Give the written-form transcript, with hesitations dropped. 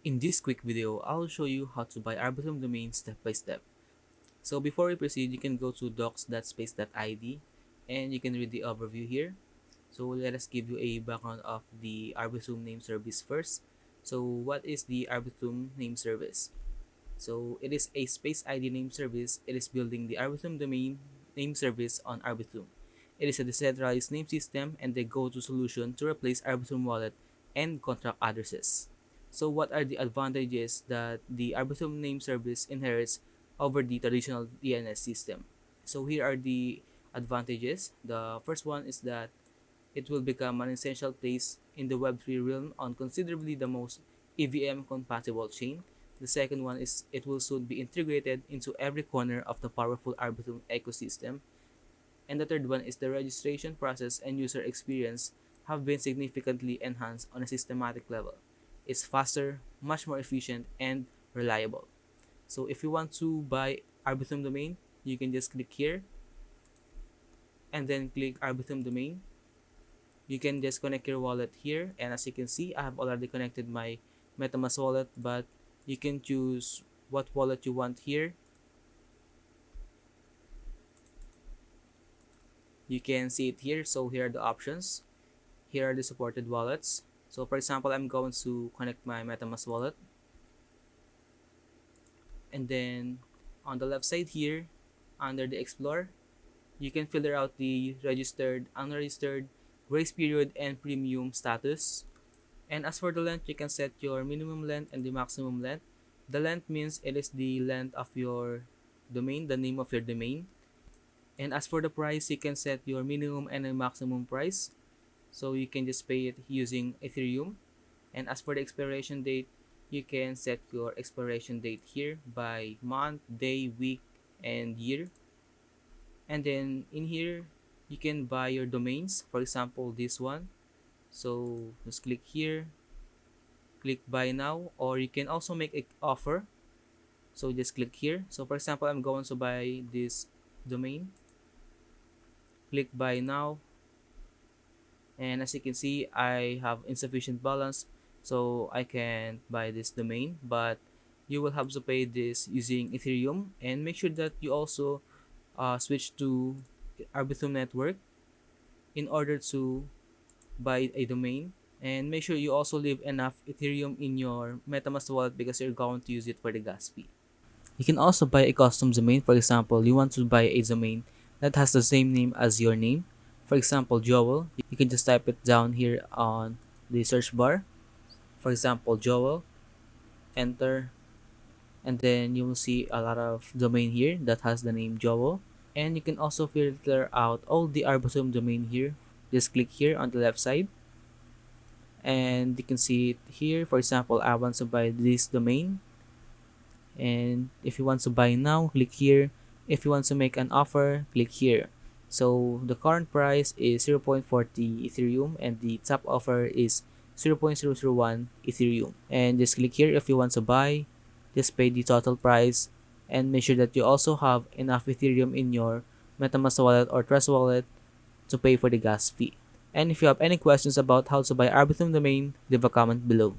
In this quick video, I'll show you how to buy Arbitrum Domain step by step. So before we proceed, you can go to docs.space.id and you can read the overview here. So let us give you a background of the Arbitrum name service first. So what is the Arbitrum name service? So it is a space ID name service. It is building the Arbitrum Domain name service on Arbitrum. It is a decentralized name system and the go-to solution to replace Arbitrum wallet and contract addresses. So what are the advantages that the Arbitrum name service inherits over the traditional DNS system? So here are the advantages. The first one is that it will become an essential place in the Web3 realm on considerably the most EVM compatible chain. The second one is it will soon be integrated into every corner of the powerful Arbitrum ecosystem. And the third one is the registration process and user experience have been significantly enhanced on a systematic level. It's faster, much more efficient, and reliable. So if you want to buy Arbitrum Domain, you can just click here and then click Arbitrum Domain. You can just connect your wallet here, and as you can see, I have already connected my MetaMask wallet, but you can choose what wallet you want here. You can see it here. So here are the options. Here are the supported wallets. So for example, I'm going to connect my MetaMask wallet. And then on the left side here, under the Explore, you can filter out the registered, unregistered, grace period, and premium status. And as for the length, you can set your minimum length and the maximum length. The length means it is the length of your domain, the name of your domain. And as for the price, you can set your minimum and a maximum price. So you can just pay it using Ethereum. And as for the expiration date, you can set your expiration date here by month, day, week, and year. And then in here, you can buy your domains. For example, this one. So just click here, click buy now, or you can also make an offer. So just click here. So for example, I'm going to buy this domain. Click buy now. And as you can see, I have insufficient balance, so I can't buy this domain, but you will have to pay this using Ethereum. And make sure that you also switch to Arbitrum network in order to buy a domain. And make sure you also leave enough Ethereum in your MetaMask wallet because you're going to use it for the gas fee. You can also buy a custom domain. For example, you want to buy a domain that has the same name as your name. For example, Joel. You can just type it down here on the search bar. For example, Joel. Enter. And then you will see a lot of domain here that has the name Joel. And you can also filter out all the Arbitrum domain here. Just click here on the left side. And you can see it here. For example, I want to buy this domain. And if you want to buy now, click here. If you want to make an offer, click here. So the current price is 0.40 Ethereum and the top offer is 0.001 Ethereum. And just click here if you want to buy. Just pay the total price and make sure that you also have enough Ethereum in your MetaMask wallet or Trust wallet to pay for the gas fee. And if you have any questions about how to buy Arbitrum domain, leave a comment below.